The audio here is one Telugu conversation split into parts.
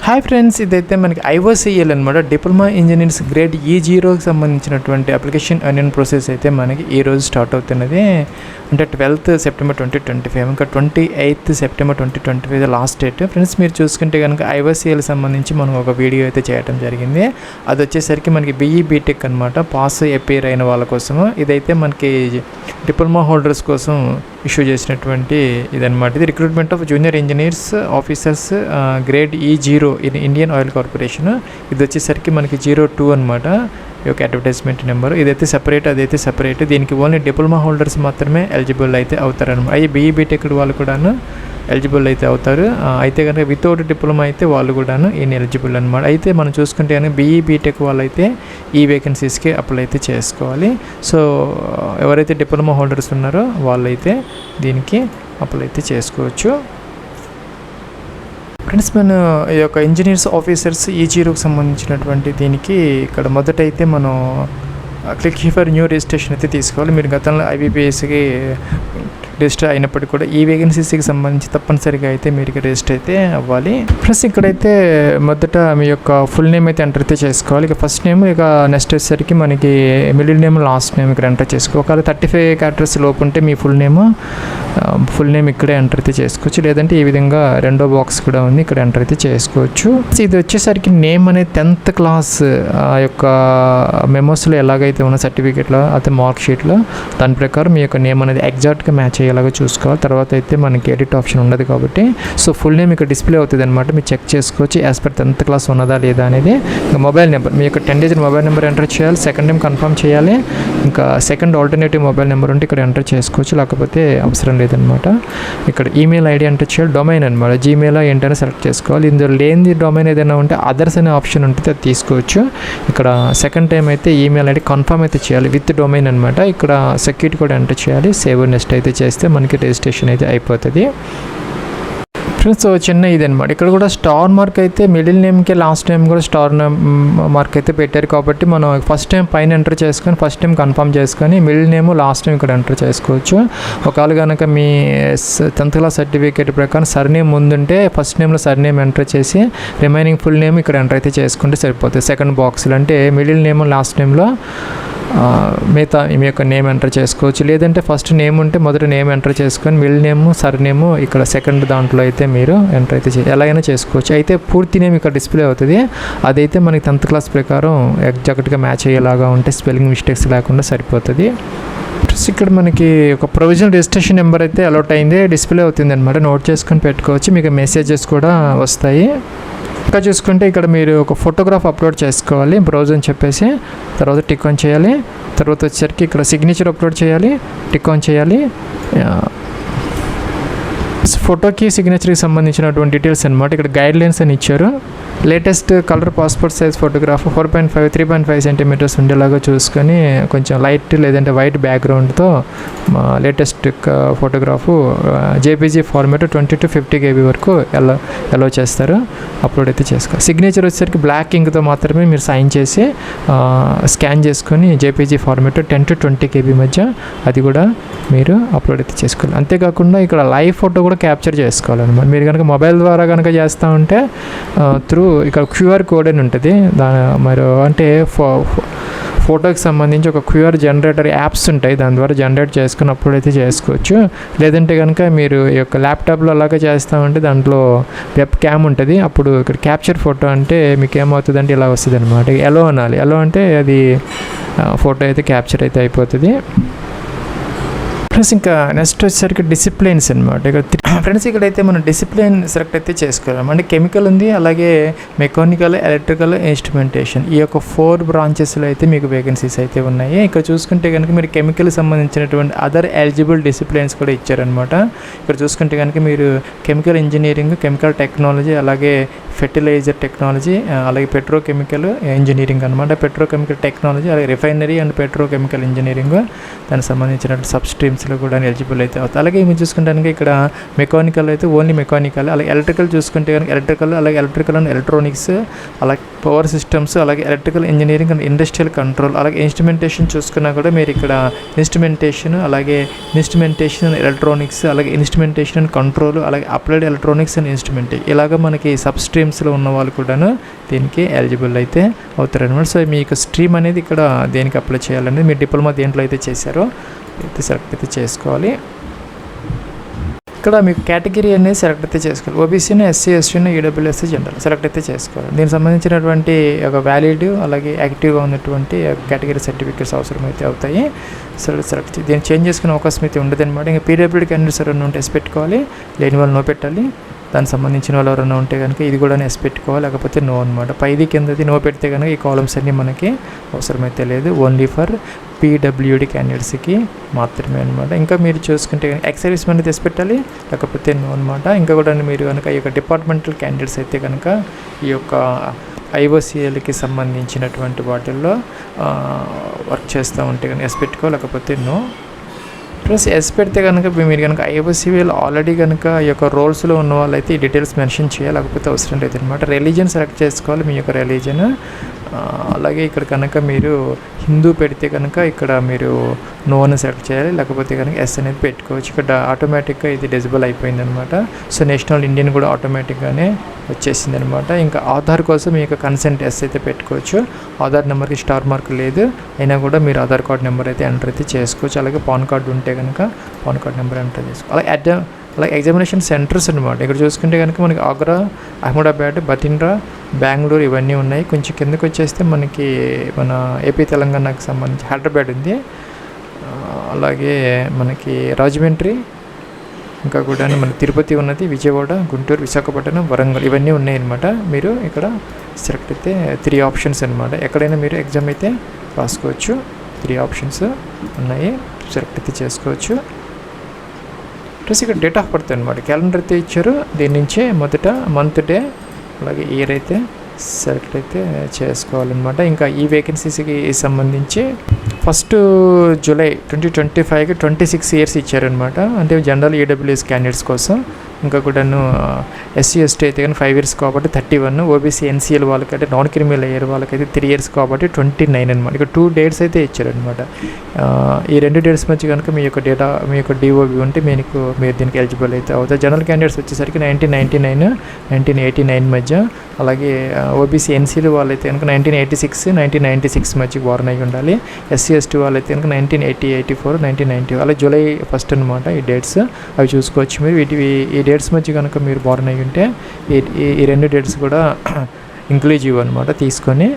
హాయ్ ఫ్రెండ్స్, ఇదైతే మనకి ఐఓసిఎల్ అనమాట. డిప్లొమా ఇంజనీర్స్ గ్రేడ్ E0కి సంబంధించినటువంటి అప్లికేషన్ అనియన్ ప్రాసెస్ అయితే మనకి ఈరోజు స్టార్ట్ అవుతున్నది. అంటే 12th సెప్టెంబర్ 2025, ఇంకా 28th September 2025 last date. Friends, మీరు చూసుకుంటే కనుక ఐఓసిఎల్ సంబంధించి మనం ఒక వీడియో అయితే చేయడం జరిగింది. అది వచ్చేసరికి మనకి BE బీటెక్ అనమాట, పాస్ అపేర్ అయిన వాళ్ళ కోసము. ఇదైతే మనకి డిప్లొమా హోల్డర్స్ కోసం ఇష్యూ చేసినటువంటి ఇదనమాట. ఇది recruitment of junior engineers officers grade E0 in Indian oil corporation. ఇది వచ్చేసరికి మనకి 02 అనమాట ఈ యొక్క అడ్వర్టైజ్మెంట్ నెంబర్. ఇదైతే సెపరేట్, అదైతే సెపరేట్. దీనికి ఓన్లీ డిప్లొమా హోల్డర్స్ మాత్రమే ఎలిజిబుల్ అయితే అవుతారనమాట. అవి BE బీటెక్ వాళ్ళు కూడాను ఎలిజిబుల్ అయితే అవుతారు. అయితే కనుక వితౌట్ డిప్లొమా అయితే వాళ్ళు కూడాను ఈయన ఎలిజిబుల్ అనమాట. అయితే మనం చూసుకుంటే కనుక BE బీటెక్ వాళ్ళు అయితే ఈ వేకెన్సీస్కి అప్లై అయితే చేసుకోవాలి. సో ఎవరైతే డిప్లొమా హోల్డర్స్ ఉన్నారో వాళ్ళైతే దీనికి అప్లై అయితే చేసుకోవచ్చు. ఫ్రెండ్స్, మన ఈ యొక్క ఇంజనీర్స్ ఆఫీసర్స్ E0కి సంబంధించినటువంటి దీనికి ఇక్కడ మొదట అయితే మనం క్లిక్ ఫర్ న్యూ రిజిస్ట్రేషన్ అయితే తీసుకోవాలి. మీరు గతంలో IBPSకి రిజిస్టర్ అయినప్పటికీ కూడా ఈ వేకెన్సీస్కి సంబంధించి తప్పనిసరిగా అయితే మీరు రిజిస్టర్ అయితే అవ్వాలి. ప్లస్ ఇక్కడైతే మొదట మీ యొక్క ఫుల్ నేమ్ అయితే ఎంటర్ అయితే చేసుకోవాలి. ఇక ఫస్ట్ నేమ్, ఇక నెక్స్ట్ వచ్చేసరికి మనకి మిడిల్ నేమ్, లాస్ట్ నేమ్ ఇక్కడ ఎంటర్ చేసుకోవాలి. ఒకవేళ 35 క్యారెక్టర్స్ లోపు ఉంటే మీ ఫుల్ నేమ్ ఇక్కడే ఎంటర్ అయితే చేసుకోవచ్చు. లేదంటే ఈ విధంగా రెండో బాక్స్ కూడా ఉంది, ఇక్కడ ఎంటర్ అయితే చేసుకోవచ్చు. ఇది వచ్చేసరికి నేమ్ అనేది 10th క్లాస్ యొక్క మెమోస్లో ఎలాగైతే ఉన్న సర్టిఫికేట్లో అయితే మార్క్ షీట్లో దాని ప్రకారం మీ యొక్క నేమ్ అనేది ఎగ్జాక్ట్గా మ్యాచ్ అయ్యేలాగా చూసుకోవాలి. తర్వాత అయితే మనకి ఎడిట్ ఆప్షన్ ఉండదు కాబట్టి సో ఫుల్ నేమ్ ఇక్కడ డిస్ప్లే అవుతుంది అనమాట. మీరు చెక్ చేసుకోవచ్చు యాజ్ పర్ 10th క్లాస్ ఉన్నదా లేదా అనేది. ఇంకా మొబైల్ నెంబర్, మీ యొక్క 10 డిజిట్ మొబైల్ నెంబర్ ఎంటర్ చేయాలి. సెకండ్ నేమ్ కన్ఫర్మ్ చేయాలి. ఇంకా సెకండ్ ఆల్టర్నేటివ్ మొబైల్ నెంబర్ ఉంటే ఇక్కడ ఎంటర్ చేసుకోవచ్చు, లేకపోతే అవసరం లేదనమాట. ఇక్కడ ఈమెయిల్ ఐడి ఎంటర్ చేయాలి. డొమైన్ అనమాట, జీమెయిల్ ఏంటనే సెలెక్ట్ చేసుకోవాలి. ఇందులో లేని డొమైన్ ఏదైనా ఉంటే అదర్స్ అనే ఆప్షన్ ఉంటుంది, అది తీసుకోవచ్చు. ఇక్కడ సెకండ్ టైం అయితే ఈమెయిల్ ఐడి కన్ఫర్మ్ అయితే చేయాలి విత్ డొమైన్ అనమాట. ఇక్కడ సెక్యూరిటీ కూడా ఎంటర్ చేయాలి. సేవ్ నెక్స్ట్ అయితే చేస్తే మనకి రిజిస్ట్రేషన్ అయితే అయిపోతుంది. ఫ్రెండ్స్, చిన్న ఇది అనమాట. ఇక్కడ కూడా స్టార్ మార్క్ అయితే మిడిల్ నేమ్కి లాస్ట్ నేమ్ కూడా స్టార్ మార్క్ అయితే పెట్టారు కాబట్టి మనం ఫస్ట్ టైం పైన ఎంటర్ చేసుకొని ఫస్ట్ టైం కన్ఫర్మ్ చేసుకొని మిడిల్ నేమ్ లాస్ట్ నేమ్ ఇక్కడ ఎంటర్ చేసుకోవచ్చు. ఒకవేళ కనుక మీ 10th క్లాస్ సర్టిఫికేట్ ప్రకారం సర్నేమ్ ముందుంటే ఫస్ట్ నేమ్లో సర్నేమ్ ఎంటర్ చేసి రిమైనింగ్ ఫుల్ నేమ్ ఇక్కడ ఎంటర్ అయితే చేసుకుంటే సరిపోతుంది. సెకండ్ బాక్స్లో అంటే మిడిల్ నేమ్ లాస్ట్ నేమ్లో మిగతా మీ యొక్క నేమ్ ఎంటర్ చేసుకోవచ్చు. లేదంటే ఫస్ట్ నేమ్ ఉంటే మొదటి నేమ్ ఎంటర్ చేసుకొని మిడిల్ నేమ్ సర్నేము ఇక్కడ సెకండ్ దాంట్లో అయితే మీరు ఎంటర్ అయితే ఎలాగైనా చేసుకోవచ్చు. అయితే పూర్తి నేమ్ ఇక్కడ డిస్ప్లే అవుతుంది. అదైతే మనకి 10th క్లాస్ ప్రకారం ఎగ్జాక్ట్గా మ్యాచ్ అయ్యేలాగా ఉంటే స్పెల్లింగ్ మిస్టేక్స్ లేకుండా సరిపోతుంది. ఇక్కడ మనకి ఒక ప్రొవిజనల్ రిజిస్ట్రేషన్ నెంబర్ అయితే అలౌట్ అయింది, డిస్ప్లే అవుతుంది అనమాట. నోట్ చేసుకొని పెట్టుకోవచ్చు, మీకు మెసేజెస్ కూడా వస్తాయి. ఇంకా చూసుకుంటే ఇక్కడ మీరు ఒక ఫోటోగ్రాఫ్ అప్లోడ్ చేసుకోవాలి, బ్రౌజ్ అని చెప్పేసి. తర్వాత టిక్ ఆన్ చేయాలి. తర్వాత వచ్చేసరికి ఇక్కడ సిగ్నేచర్ అప్లోడ్ చేయాలి, టిక్ ఆన్ చేయాలి. ఫోటోకి సిగ్నేచర్కి సంబంధించినటువంటి డీటెయిల్స్ అనమాట. ఇక్కడ గైడ్ లైన్స్ అని ఇచ్చారు. Latest colour passport size photograph 4.5 3.5 centimetres ఉండేలాగా చూసుకొని కొంచెం లైట్ లేదంటే వైట్ బ్యాక్గ్రౌండ్తో latest photograph JPG format 20 to 50 KB వరకు అలౌ చేస్తారు. అప్లోడ్ అయితే చేసుకోవాలి. సిగ్నేచర్ వచ్చేసరికి బ్లాక్ ఇంక్తో మాత్రమే మీరు సైన్ చేసి స్కాన్ చేసుకొని JPG ఫార్మేట్ 10 to 20 KB మధ్య అది కూడా మీరు అప్లోడ్ అయితే చేసుకోవాలి. అంతేకాకుండా ఇక్కడ లైవ్ ఫోటో కూడా క్యాప్చర్ చేసుకోవాలన్నమాట. మీరు కనుక మొబైల్ ద్వారా కనుక చేస్తూ ఉంటే త్రూ ఇక్కడ QR కోడ్ అని ఉంటుంది. మరి అంటే ఫోటోకి సంబంధించి ఒక QR జనరేటర్ యాప్స్ ఉంటాయి, దాని ద్వారా జనరేట్ చేసుకుని అప్లోడ్ అయితే చేసుకోవచ్చు. లేదంటే కనుక మీరు ఈ యొక్క ల్యాప్టాప్లో అలాగే చేస్తామంటే దాంట్లో వెబ్ క్యామ్ ఉంటుంది. అప్పుడు ఇక్కడ క్యాప్చర్ ఫోటో అంటే మీకు ఏమవుతుంది అంటే ఇలా వస్తుంది అనమాట. ఎలో అనాలి. ఎలో అంటే అది ఫోటో అయితే క్యాప్చర్ అయితే అయిపోతుంది. ఫ్రెండ్స్, ఇంకా నెక్స్ట్ వచ్చేసరికి డిసిప్లిన్స్ అనమాట. ఇక్కడ ఫ్రెండ్స్ ఇక్కడైతే మనం డిసిప్లిన్ సెలెక్ట్ అయితే చేసుకోవాలి. అంటే కెమికల్ ఉంది, అలాగే మెకానికల్, ఎలక్ట్రికల్, ఇన్స్ట్రుమెంటేషన్, ఈ యొక్క 4 బ్రాంచెస్లో అయితే మీకు వేకెన్సీస్ అయితే ఉన్నాయి. ఇక్కడ చూసుకుంటే కనుక మీరు కెమికల్ సంబంధించినటువంటి అదర్ ఎలిజిబుల్ డిసిప్లిన్స్ కూడా ఇచ్చారనమాట. ఇక్కడ చూసుకుంటే కనుక మీరు కెమికల్ ఇంజనీరింగ్, కెమికల్ టెక్నాలజీ, అలాగే ఫెర్టిలైజర్ టెక్నాలజీ, అలాగే పెట్రోకెమికల్ ఇంజనీరింగ్ అనమాట. పెట్రోకెమికల్ టెక్నాలజీ, అలాగే రిఫైనరీ అండ్ పెట్రోకెమికల్ ఇంజనీరింగ్, దానికి సంబంధించినటువంటి సబ్ స్ట్రీమ్స్లో కూడా ఎలిజిబుల్ అయితే అవుతాయి. అలాగే మీరు చూసుకుంటే ఇక్కడ మెకానికల్ అయితే ఓన్లీ మెకానికల్, అలాగే ఎలక్ట్రికల్ చూసుకుంటే కనుక ఎలక్ట్రికల్, అలాగే ఎలక్ట్రికల్ అండ్ ఎలక్ట్రానిక్స్, అలాగే పవర్ సిస్టమ్స్, అలాగే electrical engineering and industrial control, అలాగే ఇన్స్ట్రుమెంటేషన్ చూసుకున్నా కూడా మీరు ఇక్కడ ఇన్స్ట్రుమెంటేషన్, అలాగే ఇన్స్ట్రుమెంటేషన్ అండ్ ఎలక్ట్రానిక్స్, అలాగే ఇన్స్ట్రుమెంటేషన్ అండ్ కంట్రోల్, అలాగే అప్లైడ్ ఎలక్ట్రానిక్స్ అండ్ ఇన్స్ట్రుమెంటేషన్, ఇలాగ మనకి సబ్ స్ట్రీమ్ స్ట్రీమ్స్లో ఉన్న వాళ్ళు కూడాను దీనికి ఎలిజిబుల్ అయితే అవుతారనమాట. సో మీ యొక్క స్ట్రీమ్ అనేది ఇక్కడ దేనికి అప్లై చేయాలనేది మీరు డిప్లొమా దేంట్లో అయితే చేశారో అయితే సెలెక్ట్ అయితే చేసుకోవాలి. ఇక్కడ మీకు కేటగిరీ అనేది సెలెక్ట్ అయితే చేసుకోవాలి. ఓబీసీని, ఎస్సీ, ఎస్టీని, ఈడబ్ల్యూఎస్, జనరల్ సెలెక్ట్ అయితే చేసుకోవాలి. దీనికి సంబంధించినటువంటి ఒక వ్యాలిడ్ అలాగే యాక్టివ్గా ఉన్నటువంటి కేటగిరీ సర్టిఫికేట్స్ అవసరమైతే అవుతాయి. సెలెక్ట్ దీన్ని చేంజ్ చేసుకునే అవకాశం అయితే ఉండదన్నమాట. ఇంకా పీడబ్ల్యూడీ క్యాండిడేట్స్ ఎవరైనా ఉంటే ఎస్ పెట్టుకోవాలి, లేని వాళ్ళు నో పెట్టాలి. దానికి సంబంధించిన వాళ్ళు ఎవరైనా ఉంటే కనుక ఇది కూడా ఎస్ పెట్టుకోవాలి, లేకపోతే నో అనమాట. పైది కిందది నో పెడితే కనుక ఈ కాలమ్స్ అన్నీ మనకి అవసరమైతే లేదు, ఓన్లీ ఫర్ పీడబ్ల్యూడీ క్యాండిడేట్స్కి మాత్రమే అనమాట. ఇంకా మీరు చూసుకుంటే కనుక ఎక్స్ సర్వీస్ మెన్ తెసి పెట్టాలి, లేకపోతే నో అనమాట. ఇంకా కూడా మీరు కనుక ఈ యొక్క డిపార్ట్మెంటల్ క్యాండిడేట్స్ అయితే కనుక ఈ యొక్క ఐఓసీఎల్కి సంబంధించినటువంటి వాటిల్లో వర్క్ చేస్తూ ఉంటే కనుక ఎస్ పెట్టుకో, లేకపోతే నో. ప్లస్ ఎస్ పెడితే కనుక మీరు కనుక ఐఓసీఎల్ ఆల్రెడీ కనుక ఈ యొక్క రోల్స్లో ఉన్న వాళ్ళైతే ఈ డీటెయిల్స్ మెన్షన్ చేయాలి, లేకపోతే అవసరం లేదు అనమాట. రిలీజన్ సెలెక్ట్ చేసుకోవాలి, మీ యొక్క రిలీజన్. అలాగే ఇక్కడ కనుక మీరు హిందూ పెడితే కనుక ఇక్కడ మీరు నోని సెలెక్ట్ చేయాలి, లేకపోతే కనుక ఎస్ అనేది పెట్టుకోవచ్చు. ఇక్కడ ఆటోమేటిక్గా ఇది డిజబుల్ అయిపోయింది అనమాట. సో నేషనల్ ఇండియన్ కూడా ఆటోమేటిక్గానే వచ్చేసింది అనమాట. ఇంకా ఆధార్ కోసం మీ యొక్క కన్సెంట్ ఎస్ అయితే పెట్టుకోవచ్చు. ఆధార్ నెంబర్కి స్టార్ మార్క్ లేదు, అయినా కూడా మీరు ఆధార్ కార్డ్ నెంబర్ అయితే ఎంటర్ అయితే చేసుకోవచ్చు. అలాగే పాన్ కార్డు ఉంటే కనుక పాన్ కార్డ్ నెంబర్ ఎంటర్ చేసుకోవాలి. అలాగే ఎగ్జామినేషన్ సెంటర్స్ అనమాట. ఇక్కడ చూసుకుంటే కనుక మనకి ఆగ్రా, అహ్మదాబాద్, బతిండ్రా, బెంగళూరు ఇవన్నీ ఉన్నాయి. కొంచెం కిందకి వచ్చేస్తే మనకి మన ఏపీ తెలంగాణకు సంబంధించి హైదరాబాద్ ఉంది, అలాగే మనకి రాజమండ్రి, ఇంకా కూడా మన తిరుపతి ఉన్నది, విజయవాడ, గుంటూరు, విశాఖపట్నం, వరంగల్ ఇవన్నీ ఉన్నాయి అనమాట. మీరు ఇక్కడ సెలెక్ట్ అయితే 3 ఆప్షన్స్ అనమాట. ఎక్కడైనా మీరు ఎగ్జామ్ అయితే రాసుకోవచ్చు. 3 ఆప్షన్స్ ఉన్నాయి, సెలెక్ట్ అయితే చేసుకోవచ్చు. ప్లస్ ఇక్కడ డేట్ ఆఫ్ బర్త్ అనమాట, క్యాలెండర్ అయితే ఇచ్చారు. దీని నుంచే మొదట మంత్, డే, అలాగే ఇయర్ అయితే సెలెక్ట్ అయితే చేసుకోవాలన్నమాట. ఇంకా ఈ వేకెన్సీస్కి సంబంధించి 1 జూలై 2025కి 26 ఇయర్స్ ఇచ్చారనమాట. అంటే జనరల్ ఈడబ్ల్యూఎస్ క్యాండిడేట్స్ కోసం. ఇంకా కూడాను ఎస్సీ ఎస్టీ అయితే కానీ 5 ఇయర్స్ కాబట్టి 31, ఓబీసీ ఎన్సీఎల్ వాళ్ళకైతే నాన్ క్రిమినల్ అయ్యారు వాళ్ళకైతే 3 ఇయర్స్ కాబట్టి 29 అనమాట. ఇక 2 డేట్స్ అయితే ఇచ్చారనమాట. ఈ 2 డేట్స్ మధ్య కనుక మీ యొక్క డేటా, మీ యొక్క డిఓబి ఉంటే మీరు దీనికి ఎలిజిబుల్ అయితే అవుతారు. జనరల్ క్యాండిడేట్స్ వచ్చేసరికి 1999, 1989 మధ్య, అలాగే ఓబీసీ ఎన్సీలు వాళ్ళైతే కనుక 1986, 1996 మధ్య బార్న్ అయి ఉండాలి. ఎస్సీ ఎస్టీ వాళ్ళైతే కనుక 1980, 84, 1990 అలా జూలై 1 అనమాట ఈ డేట్స్. అవి చూసుకోవచ్చు మీరు. ఈ డేట్స్ మధ్య కనుక మీరు బార్న్ అయ్యి ఉంటే ఈ 2 డేట్స్ కూడా ఇంక్లూజివ్ అనమాట తీసుకొని.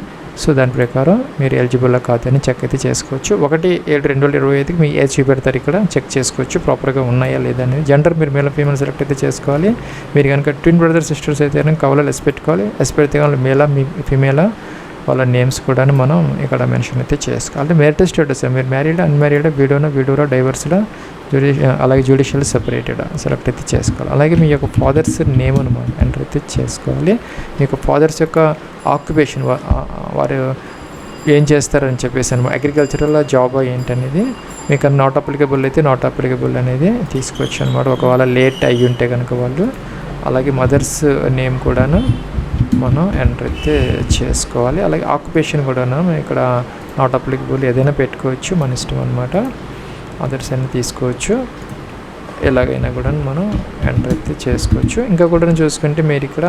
సో దాని ప్రకారం మీరు ఎలిజిబుల్ కాదని చెక్ అయితే చేసుకోవచ్చు. 1/7/2025కి మీ ఏజ్ చూపెడతారు, ఇక్కడ చెక్ చేసుకోవచ్చు ప్రాపర్గా ఉన్నాయా లేదా అనేది. జెండర్ మీరు మేల్ ఫీమేల్ సెలెక్ట్ అయితే చేసుకోవాలి. మీరు కనుక ట్విన్ బ్రదర్ సిస్టర్స్ అయితే కనుక కవలలో ఎస్ పెట్టుకోవాలి. ఎస్ పెడితే కనుక మేలా ఫీమేలా వాళ్ళ నేమ్స్ కూడా మనం ఇక్కడ మెన్షన్ అయితే చేసుకోవాలి. మ్యారిటల్ స్టేటస్ మీరు మ్యారీడా, అన్మ్యారీడా, విడోరా, డైవర్స్డా, అలాగే జ్యుడిషియల్ సెపరేటెడ్ సెలెక్ట్ అయితే చేసుకోవాలి. అలాగే మీ యొక్క ఫాదర్స్ నేమ్ అనమాట ఎంటర్ అయితే చేసుకోవాలి. మీ యొక్క ఫాదర్స్ యొక్క ఆక్యుపేషన్, వారు ఏం చేస్తారని చెప్పేసి అనమాట, అగ్రికల్చరల్ జాబ్ ఏంటనేది మీకు నాట్ అప్లికబుల్ అయితే నాట్ అప్లికబుల్ అనేది తీసుకోవచ్చు అనమాట. ఒకవేళ లేట్ అయ్యి ఉంటే కనుక వాళ్ళు. అలాగే మదర్స్ నేమ్ కూడాను మనం ఎంటర్ అయితే చేసుకోవాలి. అలాగే ఆక్యుపేషన్ కూడాను ఇక్కడ నాట్ అప్లికబుల్ ఏదైనా పెట్టుకోవచ్చు, మన ఇష్టం అనమాట. అదర్స్ అయినా తీసుకోవచ్చు, ఎలాగైనా కూడా మనం ఎంటర్ అయితే చేసుకోవచ్చు. ఇంకా కూడా చూసుకుంటే మీరు ఇక్కడ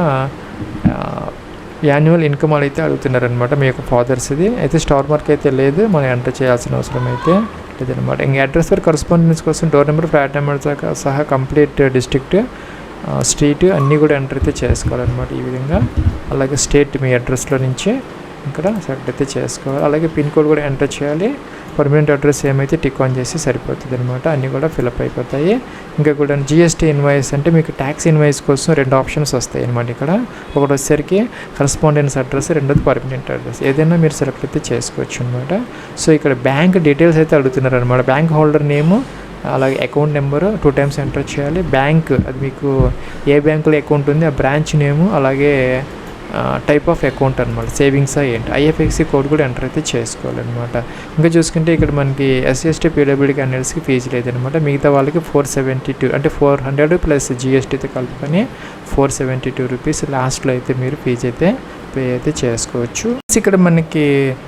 యాన్యువల్ ఇన్కమ్ అయితే అడుగుతున్నారనమాట మీ యొక్క ఫాదర్స్ది. అయితే స్టార్ మార్క్ అయితే లేదు, మనం ఎంటర్ చేయాల్సిన అవసరం అయితే లేదనమాట. ఇంకా అడ్రస్ ఫర్ కరస్పాండెన్స్ కోసం డోర్ నెంబర్, ఫ్లాట్ నెంబర్ సహా కంప్లీట్ డిస్ట్రిక్ట్, స్ట్రీట్ అన్నీ కూడా ఎంటర్ అయితే చేసుకోవాలన్నమాట ఈ విధంగా. అలాగే స్టేట్ మీ అడ్రస్లో నుంచి ఇక్కడ సెలెక్ట్ అయితే చేసుకోవాలి. అలాగే పిన్ కోడ్ కూడా ఎంటర్ చేయాలి. పర్మనెంట్ అడ్రస్ ఏమైతే టిక్ ఆన్ చేసి సరిపోతుంది అనమాట. అన్నీ కూడా ఫిలప్ అయిపోతాయి. ఇంకా కూడా జిఎస్టీ ఇన్వాయిస్ అంటే మీకు ట్యాక్స్ ఇన్వాయిస్ కోసం 2 ఆప్షన్స్ వస్తాయి అనమాట. ఇక్కడ ఒకటి వచ్చేసరికి కరస్పాండెన్స్ అడ్రస్, రెండోది పర్మనెంట్ అడ్రస్. ఏదైనా మీరు సెలెక్ట్ అయితే చేసుకోవచ్చు అనమాట. సో ఇక్కడ బ్యాంక్ డీటెయిల్స్ అయితే అడుగుతున్నారు అనమాట. బ్యాంక్ హోల్డర్ నేము, అలాగే అకౌంట్ నెంబరు 2 టైమ్స్ ఎంటర్ చేయాలి. బ్యాంక్ అది మీకు ఏ బ్యాంకులో అకౌంట్ ఉంది ఆ బ్రాంచ్ నేము, అలాగే టైప్ ఆఫ్ అకౌంట్ అనమాట, సేవింగ్సా ఏంటి, ఐఎఫ్ఎస్సి కోడ్ కూడా ఎంటర్ అయితే చేసుకోవాలన్నమాట. ఇంకా చూసుకుంటే ఇక్కడ మనకి ఎస్సీ ఎస్టీ పీడబ్ల్యూడీ క్యాండిడేట్స్కి ఫీజు లేదనమాట. మిగతా వాళ్ళకి 472 అంటే 400 ప్లస్ జిఎస్టీతో కలుపుకొని 472 రూపీస్ లాస్ట్లో అయితే మీరు ఫీజు అయితే పే అయితే చేసుకోవచ్చు. ఇక్కడ మనకి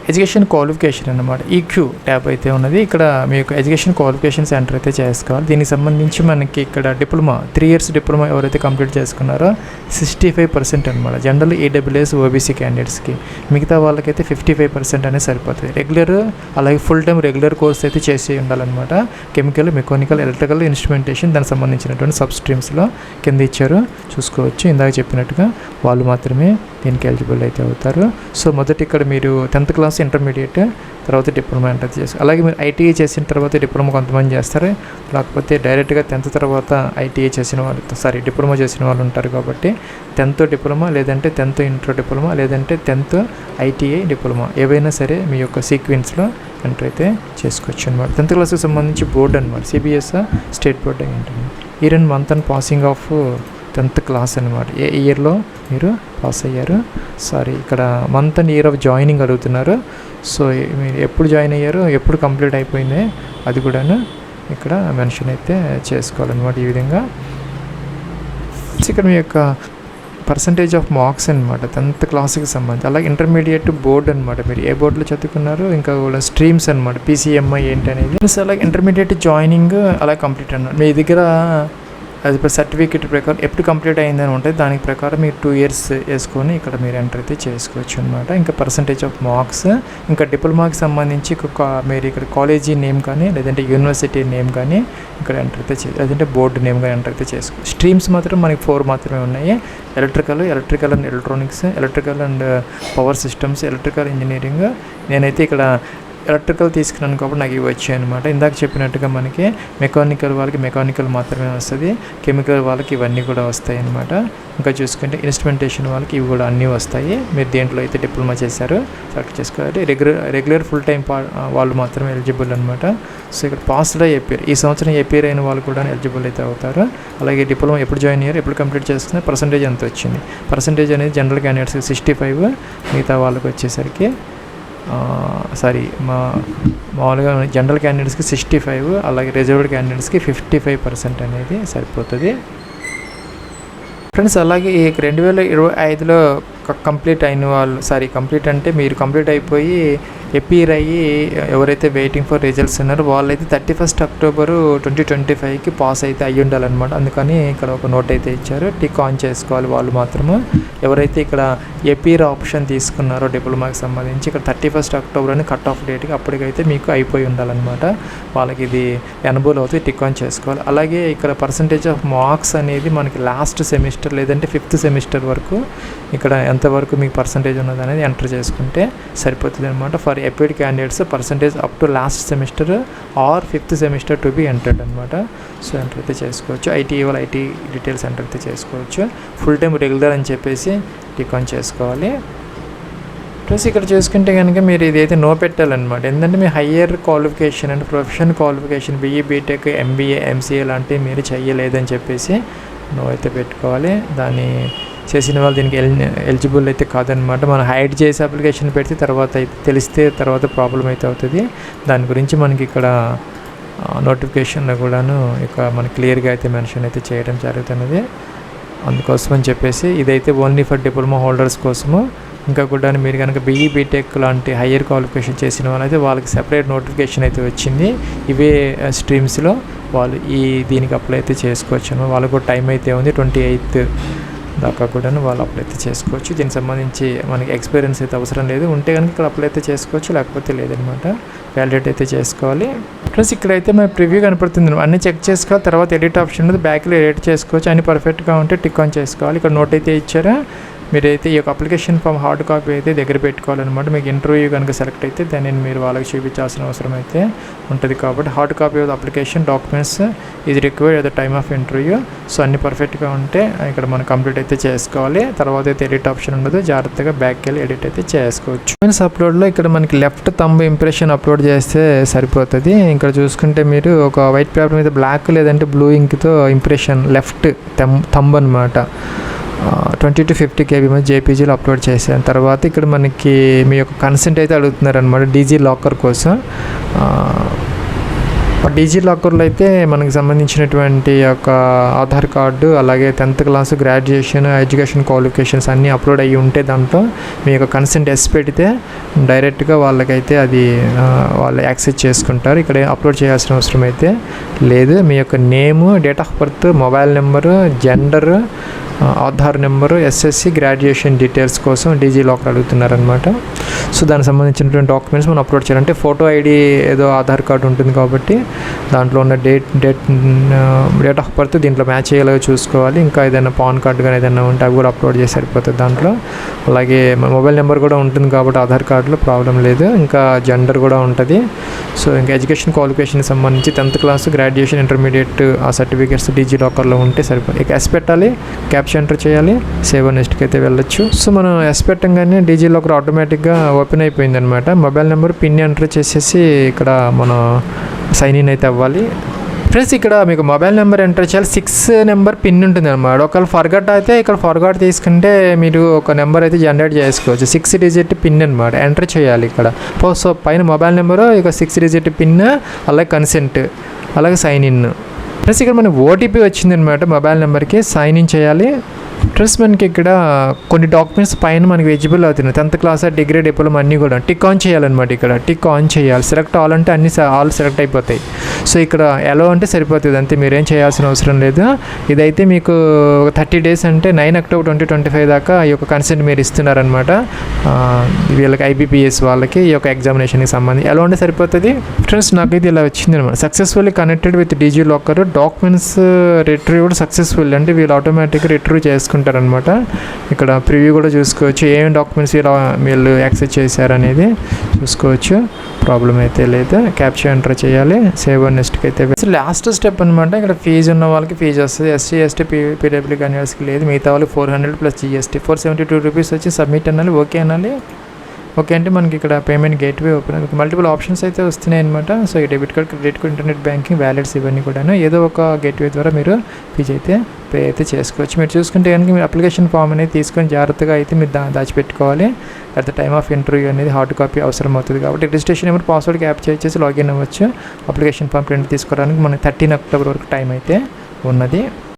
ఎడ్యుకేషన్ క్వాలిఫికేషన్ అన్నమాట ఈక్యూ ట్యాబ్ అయితే ఉన్నది. ఇక్కడ మీ యొక్క ఎడ్యుకేషన్ క్వాలిఫికేషన్ సెంటర్ అయితే చేసుకోవాలి. దీనికి సంబంధించి మనకి ఇక్కడ డిప్లొమా 3 years డిప్లొమా ఎవరైతే కంప్లీట్ చేసుకున్నారో 65% అనమాట. జనరల్ ఈడబ్ల్యూఎస్ ఓబీసీ క్యాండిడేట్స్కి, మిగతా వాళ్ళకైతే 55% అనేది సరిపోతుంది. రెగ్యులర్ అలాగే ఫుల్ టైం రెగ్యులర్ కోర్స్ అయితే చేసి ఉండాలన్నమాట. కెమికల్, మెకానికల్, ఎలక్ట్రికల్, ఇన్స్ట్రుమెంటేషన్ దానికి సంబంధించినటువంటి సబ్ స్ట్రీమ్స్లో కింద ఇచ్చారు చూసుకోవచ్చు. ఇందాక చెప్పినట్టుగా వాళ్ళు మాత్రమే దీనికి ఎలిజిబుల్ అయితే అవుతారు. సో మొదటి ఇక్కడ మీరు 10th క్లాస్ ఇంటర్మీడియట్ తర్వాత డిప్లొమా ఎంటర్ చేస్తారు. అలాగే మీరు ఐటీఐ చేసిన తర్వాత డిప్లొమా కొంతమంది చేస్తారు, లేకపోతే డైరెక్ట్గా 10th తర్వాత ఐటీఐ చేసిన వాళ్ళు డిప్లొమా చేసిన వాళ్ళు ఉంటారు. కాబట్టి 10th డిప్లొమా, లేదంటే 10th ఇంటర్ డిప్లొమా, లేదంటే 10th ఐటీఐ డిప్లొమా ఏవైనా సరే మీ యొక్క సీక్వెన్స్లో ఎంటర్ అయితే చేసుకోవచ్చు అనమాట. 10th క్లాస్కి సంబంధించి బోర్డు అనమాట, సిబిఎస్ స్టేట్ బోర్డు ఏంటండి. Year and month and passing of 10th class అనమాట. ఏ ఇయర్లో మీరు పాస్ అయ్యారు, ఇక్కడ month and year of joining అడుగుతున్నారు. సో మీరు ఎప్పుడు జాయిన్ అయ్యారు, ఎప్పుడు కంప్లీట్ అయిపోయింది అది కూడాను ఇక్కడ మెన్షన్ అయితే చేసుకోవాలన్నమాట. ఈ విధంగా ఇక్కడ మీ యొక్క పర్సంటేజ్ ఆఫ్ మార్క్స్ అనమాట 10th క్లాస్కి సంబంధించి. అలాగే ఇంటర్మీడియట్ బోర్డు అనమాట, మీరు ఏ బోర్డులో చదువుకున్నారు, ఇంకా కూడా స్ట్రీమ్స్ అనమాట, పీసీఎంఐ ఏంటి అనేది. అలాగే ఇంటర్మీడియట్ జాయినింగ్ అలా కంప్లీట్ అన్నమాట. మీ దగ్గర అది ఇప్పుడు సర్టిఫికేట్ ప్రకారం ఎప్పుడు కంప్లీట్ అయిందని ఉంటుంది, దానికి ప్రకారం మీరు 2 years వేసుకొని ఇక్కడ మీరు ఎంటర్ అయితే చేసుకోవచ్చు అనమాట. ఇంకా పర్సంటేజ్ ఆఫ్ మార్క్స్, ఇంకా డిప్లొమాకి సంబంధించి మీరు ఇక్కడ కాలేజీ నేమ్ కానీ లేదంటే యూనివర్సిటీ నేమ్ కానీ ఇక్కడ ఎంటర్ అయితే లేదంటే బోర్డు నేమ్ కానీ ఎంటర్ అయితే చేసుకోవచ్చు. స్ట్రీమ్స్ మాత్రం మనకి 4 మాత్రమే ఉన్నాయి. Electrical and electronics, electrical and power systems, electrical engineering. నేనైతే ఇక్కడ ఎలక్ట్రికల్ తీసుకున్నాను కాబట్టి నాకు ఇవి వచ్చాయి అనమాట. ఇందాక చెప్పినట్టుగా మనకి మెకానికల్ వాళ్ళకి మెకానికల్ మాత్రమే వస్తుంది, కెమికల్ వాళ్ళకి ఇవన్నీ కూడా వస్తాయి అనమాట. ఇంకా చూసుకుంటే ఇన్స్ట్రుమెంటేషన్ వాళ్ళకి ఇవి కూడా అన్నీ వస్తాయి. మీరు దేంట్లో అయితే డిప్లొమా చేశారో సెలెక్ట్ చేసుకోవాలి. రెగ్యులర్ ఫుల్ టైం వాళ్ళు మాత్రమే ఎలిజిబుల్ అనమాట. సో ఇక్కడ పాస్లో ఏపీఆర్, ఈ సంవత్సరం ఏపీఆర్ అయిన వాళ్ళు కూడా ఎలిజిబుల్ అయితే అవుతారు. అలాగే డిప్లొమా ఎప్పుడు జాయిన్ అయ్యారు, ఎప్పుడు కంప్లీట్ చేసుకున్నారు, పర్సంటేజ్ ఎంత వచ్చింది. పర్సంటేజ్ అనేది జనరల్ క్యాండిడేట్స్కి 65, మిగతా వాళ్ళకి వచ్చేసరికి మామూలుగా జనరల్ క్యాండిడేట్స్కి 65, అలాగే రిజర్వ్డ్ క్యాండిడేట్స్కి 55% అనేది సరిపోతుంది ఫ్రెండ్స్. అలాగే 2025లో కంప్లీట్ అయిన వాళ్ళు కంప్లీట్ అంటే మీరు కంప్లీట్ అయిపోయి ఎపీఆర్ అయ్యి ఎవరైతే వెయిటింగ్ ఫర్ రిజల్ట్స్ ఉన్నారో వాళ్ళైతే 31st October 2025కి పాస్ అయితే అయ్యి ఉండాలన్నమాట. అందుకని ఇక్కడ ఒక నోట్ అయితే ఇచ్చారు, టిక్ ఆన్ చేసుకోవాలి వాళ్ళు మాత్రము. ఎవరైతే ఇక్కడ ఎపీఆర్ ఆప్షన్ తీసుకున్నారో డిప్లొమాకి సంబంధించి ఇక్కడ 31st October అని కట్ ఆఫ్ డేట్కి అప్పటికైతే మీకు అయిపోయి ఉండాలన్నమాట. వాళ్ళకి ఇది ఎనబుల్ అవుతుంది, టిక్ ఆన్ చేసుకోవాలి. అలాగే ఇక్కడ పర్సంటేజ్ ఆఫ్ మార్క్స్ అనేది మనకి లాస్ట్ సెమిస్టర్ లేదంటే 5th సెమిస్టర్ వరకు ఇక్కడ ఎంతవరకు మీకు పర్సంటేజ్ ఉన్నది అనేది ఎంటర్ చేసుకుంటే సరిపోతుంది అనమాట. For APR candidates percentage up to last semester or 5th semester to be entered అనమాట. సో ఎంటర్ అయితే చేసుకోవచ్చు. ఐటీఐ వాళ్ళు ఐటీ డీటెయిల్స్ ఎంటర్ అయితే చేసుకోవచ్చు. ఫుల్ టైం రెగ్యులర్ అని చెప్పేసి టిక్ ఆన్ చేసుకోవాలి. ప్లస్ ఇక్కడ చూసుకుంటే కనుక మీరు ఇదైతే నో పెట్టాలన్నమాట. ఎందుకంటే మీ higher qualification and professional qualification BE, BTech, MBA, MCA లాంటివి మీరు చెయ్యలేదని చెప్పేసి నో అయితే పెట్టుకోవాలి. దాన్ని చేసిన వాళ్ళు దీనికి ఎలిజిబుల్ అయితే కాదనమాట. మనం హైడ్ చేసి అప్లికేషన్ పెడితే తర్వాత అయితే తెలిస్తే తర్వాత ప్రాబ్లం అయితే అవుతుంది. దాని గురించి మనకి ఇక్కడ నోటిఫికేషన్లో కూడాను ఇక మనకి క్లియర్గా అయితే మెన్షన్ అయితే చేయడం జరుగుతున్నది. అందుకోసం అని చెప్పేసి ఇదైతే ఓన్లీ ఫర్ డిప్లొమా హోల్డర్స్ కోసము. ఇంకా కూడా మీరు కనుక BE, BTech లాంటి హయ్యర్ క్వాలిఫికేషన్ చేసిన వాళ్ళైతే వాళ్ళకి సెపరేట్ నోటిఫికేషన్ అయితే వచ్చింది. ఇవే స్ట్రీమ్స్లో వాళ్ళు దీనికి అప్లై అయితే చేసుకోవచ్చు. వాళ్ళకు కూడా టైం అయితే ఉంది, 28th దాకా కూడా వాళ్ళు అప్లై అయితే చేసుకోవచ్చు. దీనికి సంబంధించి మనకి ఎక్స్పీరియన్స్ అయితే అవసరం లేదు, ఉంటే కనుక ఇక్కడ అప్లై అయితే చేసుకోవచ్చు, లేకపోతే లేదనమాట. వ్యాలిడేట్ అయితే చేసుకోవాలి. ప్లస్ ఇక్కడైతే మన ప్రివ్యూ కనపడుతుంది, అన్నీ చెక్ చేసుకోవాలి. తర్వాత ఎడిట్ ఆప్షన్ ఉంది, బ్యాక్లో ఎడిట్ చేసుకోవచ్చు. అన్ని పర్ఫెక్ట్గా ఉంటే టిక్ ఆన్ చేసుకోవాలి. ఇక్కడ నోట్ అయితే ఇచ్చారా, మీరైతే ఈ యొక్క అప్లికేషన్ ఫామ్ హార్డ్ కాపీ అయితే దగ్గర పెట్టుకోవాలన్నమాట. మీకు ఇంటర్వ్యూ కనుక సెలెక్ట్ అయితే దాన్ని మీరు వాళ్ళకి చూపించాల్సిన అవసరం అయితే ఉంటుంది. కాబట్టి hard copy of application documents is required at the time of interview. So అన్ని పర్ఫెక్ట్గా ఉంటే ఇక్కడ మనం కంప్లీట్ అయితే చేసుకోవాలి. తర్వాత అయితే ఎడిట్ ఆప్షన్ ఉండదు, జాగ్రత్తగా బ్యాక్కి వెళ్ళి ఎడిట్ అయితే చేసుకోవచ్చు. డాక్యుమెంట్స్ అప్లోడ్లో ఇక్కడ మనకి లెఫ్ట్ థంబ్ ఇంప్రెషన్ అప్లోడ్ చేస్తే సరిపోతుంది. ఇక్కడ చూసుకుంటే మీరు ఒక వైట్ పేపర్ మీద బ్లాక్ లేదంటే బ్లూ ఇంక్తో ఇంప్రెషన్ లెఫ్ట్ థంబ్ అనమాట 20 to 50 KB మీద JPGలో అప్లోడ్ చేశాను. తర్వాత ఇక్కడ మనకి మీ యొక్క కన్సెంట్ అయితే అడుగుతున్నారనమాట DG లాకర్ కోసం. డీజీ లాకర్లో అయితే మనకి సంబంధించినటువంటి యొక్క ఆధార్ కార్డు, అలాగే 10th class, graduation, education qualifications అన్నీ అప్లోడ్ అయ్యి ఉంటే దాంట్లో మీ యొక్క కన్సెంట్ ఎస్ పెడితే డైరెక్ట్గా వాళ్ళకైతే అది వాళ్ళు యాక్సెస్ చేసుకుంటారు. ఇక్కడ అప్లోడ్ చేయాల్సిన అవసరం అయితే లేదు. మీ యొక్క name, date of birth, mobile number, gender, Aadhaar number, SSC, graduation details కోసం డీజీ లాకర్ అడుగుతున్నారనమాట. సో దానికి సంబంధించినటువంటి డాక్యుమెంట్స్ మనం అప్లోడ్ చేయాలంటే ఫోటో ఐడి ఏదో ఆధార్ కార్డు ఉంటుంది కాబట్టి దాంట్లో ఉన్న డేట్ ఆఫ్ బర్త్ దీంట్లో మ్యాచ్ అయ్యేలాగా చూసుకోవాలి. ఇంకా ఏదైనా పాన్ కార్డు కానీ ఏదైనా ఉంటే అవి కూడా అప్లోడ్ చేసి సరిపోతుంది దాంట్లో. అలాగే మొబైల్ నెంబర్ కూడా ఉంటుంది కాబట్టి ఆధార్ కార్డులో ప్రాబ్లం లేదు. ఇంకా జెండర్ కూడా ఉంటుంది. సో ఇంకా ఎడ్యుకేషన్ క్వాలిఫికేషన్కి సంబంధించి 10th క్లాస్, గ్రాడ్యుయేషన్, ఇంటర్మీడియట్ ఆ సర్టిఫికేట్స్ డీజీ లాకర్లో ఉంటే సరిపోతుంది. ఇక ఎస్ పెట్టాలి, క్యాప్చర్ ఎంటర్ చేయాలి, సేవ్ నెక్స్ట్కి అయితే వెళ్ళొచ్చు. సో మనం ఎస్ పెట్టంగానే డీజీ లాకర్ ఆటోమేటిక్గా ఓపెన్ అయిపోయింది అనమాట. మొబైల్ నెంబర్, పిన్ ఎంటర్ చేసేసి ఇక్కడ మనం సైన్ ఇన్ అయితే అవ్వాలి. ఫ్రెండ్స్ ఇక్కడ మీకు మొబైల్ నెంబర్ ఎంటర్ చేయాలి, 6 నెంబర్ పిన్ ఉంటుంది అనమాట. ఒకవేళ ఫర్గట్ అయితే ఇక్కడ ఫర్గట్ తీసుకుంటే మీరు ఒక నెంబర్ అయితే జనరేట్ చేసుకోవచ్చు. 6 డిజిట్ పిన్ అనమాట ఎంటర్ చేయాలి ఇక్కడ. సో పైన మొబైల్ నెంబరు, ఇక 6 డిజిట్ పిన్, అలాగే కన్సెంట్, అలాగే సైన్ ఇన్. ఫ్రెండ్స్ ఇక్కడ మనకి ఓటీపీ వచ్చిందనమాట మొబైల్ నెంబర్కి, సైన్ ఇన్ చేయాలి. ప్లస్ మనకి ఇక్కడ కొన్ని డాక్యుమెంట్స్ పైన మనకి ఎలిజిబుల్ అవుతున్నాయి. 10th క్లాస్, డిగ్రీ, డిప్లొమా అన్నీ కూడా టిక్ ఆన్ చేయాలన్నమాట. ఇక్కడ టిక్ ఆన్ చేయాలి. సెలెక్ట్ ఆల్ అంటే అన్ని ఆల్ సెలెక్ట్ అయిపోతాయి. సో ఇక్కడ ఎలో అంటే సరిపోతుంది అంతే, మీరేం చేయాల్సిన అవసరం లేదు. ఇదైతే మీకు 30 డేస్ అంటే 9 అక్టోబర్ 2025 దాకా ఈ యొక్క కన్సెంట్ మీరు ఇస్తున్నారనమాట. వీళ్ళకి ఐబీపీఎస్ వాళ్ళకి ఈ యొక్క ఎగ్జామినేషన్కి సంబంధించి ఎలో అంటే సరిపోతుంది. ఫ్రెండ్స్ నాకైతే ఇలా వచ్చింది అనమాట. Successfully connected with DG locker, documents retrieved successful అంటే వీళ్ళు ఆటోమేటిక్గా రిట్రీవ్ చేసుకుంటారనమాట. ఇక్కడ ప్రివ్యూ కూడా చూసుకోవచ్చు, ఏం డాక్యుమెంట్స్ వీళ్ళు యాక్సెస్ చేశారనేది చూసుకోవచ్చు. ప్రాబ్లం అయితే లేదు. క్యాప్చర్ ఎంటర్ చేయాలి, సేవ్ నెక్స్ట్కి అయితే లాస్ట్ స్టెప్ అనమాట. ఇక్కడ ఫీజు ఉన్న వాళ్ళకి ఫీజు వస్తుంది. ఎస్సీ, ఎస్టీ, పీడబ్ల్యూ క్యాండిడేట్స్కి లేదు. మిగతా వాళ్ళకి 400 ప్లస్ జీఎస్టీ 472 రూపీస్ వచ్చి సబ్మిట్ అనాలి, ఓకే అనాలి. ఓకే అంటే మనకి ఇక్కడ పేమెంట్ గేట్వే ఓపెన్ అవుతుంది. మల్టిపుల్ ఆప్షన్స్ అయితే వస్తున్నాయి అనమాట. సో ఈ debit card, credit card, internet banking, wallets ఇవన్నీ కూడా ఏదో ఒక గేట్వే ద్వారా మీరు ఫీజు అయితే పే అయితే చేసుకోవచ్చు. మీరు చూసుకుంటే కనుక మీరు అప్లికేషన్ ఫామ్ అనేది తీసుకొని జాగ్రత్తగా అయితే మీరు దాచిపెట్టుకోవాలి. At the time of interview అనేది హార్డ్ కాపీ అవసరం అవుతుంది కాబట్టి రిజిస్ట్రేషన్ నెంబర్, పాస్వర్డ్ క్యాప్చర్ చేసి లాగిన్ అవ్వచ్చు. అప్లికేషన్ ఫామ్ ప్రింట్ తీసుకోవడానికి మనకి 13 అక్టోబర్ వరకు టైం అయితే ఉన్నది.